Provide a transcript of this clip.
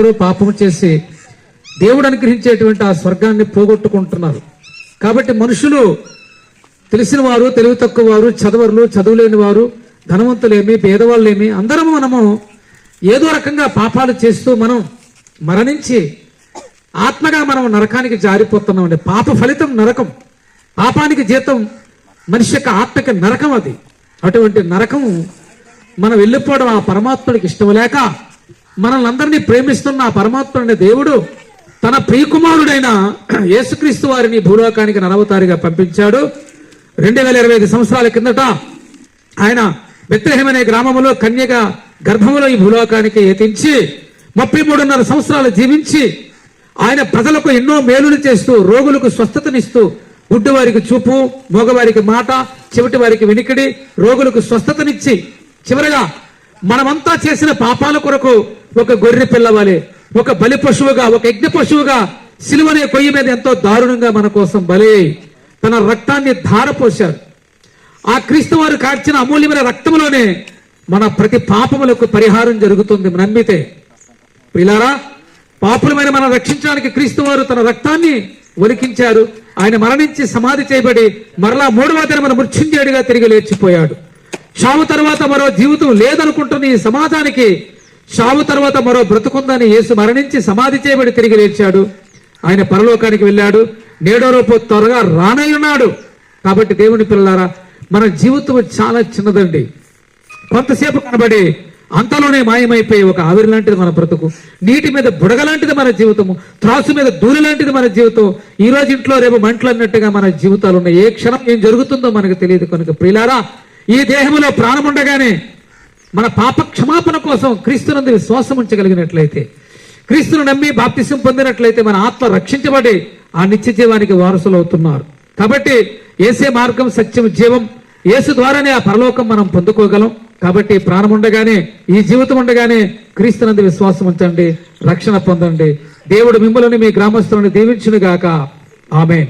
ఒక్కొక్కరు పాపం చేసి దేవుడు అనుగ్రహించేటువంటి ఆ స్వర్గాన్ని పోగొట్టుకుంటున్నారు. కాబట్టి మనుషులు తెలిసిన వారు, తెలివి తక్కువ వారు, చదవర్లు, చదువులేని వారు, ధనవంతులేమి, పేదవాళ్ళేమి అందరము మనము ఏదో రకంగా పాపాలు చేస్తూ మనం మరణించి ఆత్మగా మనం నరకానికి జారిపోతున్నామండి. పాప ఫలితం నరకం. పాపానికి జీతం మనిషి యొక్క ఆత్మకి నరకం. అది అటువంటి నరకం మనం వెళ్ళిపోవడం ఆ పరమాత్ముడికి ఇష్టం లేక మనల్ని అందరినీ ప్రేమిస్తున్న ఆ పరమాత్ముడైన దేవుడు తన ప్రియకుమారుడైన యేసుక్రీస్తు వారిని భూలోకానికి నరవతారిగా పంపించాడు. 2025 సంవత్సరాల కిందట ఆయన బెత్లెహేమ్ అనే గ్రామంలో కన్యగా గర్భములో ఈ భూలోకానికి ఎత్తించి 33.5 సంవత్సరాలు జీవించి ఆయన ప్రజలకు ఎన్నో మేలులు చేస్తూ, రోగులకు స్వస్థతనిస్తూ, గుడ్డి వారికి చూపు, మగవారికి మాట, చెవిటి వారికి వినికిడి, రోగులకు స్వస్థతనిచ్చి చివరగా మనమంతా చేసిన పాపాల కొరకు ఒక గొర్రె పిల్లవాలే, ఒక బలి పశువుగా, ఒక యజ్ఞ పశువుగా సిలువనే కొయ్యి మీద ఎంతో దారుణంగా మన కోసం బలి తన రక్తాన్ని ధారపోశారు. ఆ క్రీస్తు వారు కార్చిన అమూల్యమైన రక్తంలోనే మన ప్రతి పాపములకు పరిహారం జరుగుతుంది నమ్మితే. ప్రియులారా, పాపులమైన మనం రక్షించడానికి క్రీస్తు వారు తన రక్తాన్ని ఒలికించారు. ఆయన మరణించి సమాధి చేయబడి మరలా 3వ దినమున మృత్యుంజయుడిగా తిరిగి లేచిపోయాడు. చావు తర్వాత మరో జీవితం లేదనుకుంటున్న ఈ సమాజానికి చావు తర్వాత మరో బ్రతుకుందని యేసు మరణించి సమాధి చేయబడి తిరిగి లేచాడు. ఆయన పరలోకానికి వెళ్ళాడు. 7వ రోజు త్వరగా రానయ్యున్నాడు. కాబట్టి దేవుని పిల్లలారా, మన జీవితం చాలా చిన్నదండి. కొంతసేపు కనబడి అంతలోనే మాయమైపోయి ఒక ఆవిరి లాంటిది మన బ్రతుకు. నీటి మీద బుడగ లాంటిది మన జీవితము. త్రాసు మీద ధూళి లాంటిది మన జీవితం. ఈ రోజు ఇంట్లో రేపు మంటలు అన్నట్టుగా మన జీవితాలు ఉన్నాయి. ఏ క్షణం ఏం జరుగుతుందో మనకు తెలియదు. కనుక ప్రియులారా, ఈ దేహంలో ప్రాణం ఉండగానే మన పాప క్షమాపణ కోసం క్రీస్తునందు విశ్వాసం ఉంచగలిగినట్లయితే, క్రీస్తును నమ్మి బాప్తిసం పొందినట్లయితే మన ఆత్మ రక్షించబడి ఆ నిత్య జీవానికి వారసులు అవుతున్నారు. కాబట్టి యేసే మార్గం, సత్యం, జీవం. యేసు ద్వారానే ఆ పరలోకం మనం పొందుకోగలం. కాబట్టి ప్రాణం ఉండగానే, ఈ జీవితం ఉండగానే క్రీస్తునందు విశ్వాసం ఉంచండి, రక్షణ పొందండి. దేవుడు మిమ్మల్ని, మీ గ్రామస్తులను దీవించును గాక. ఆమేన్.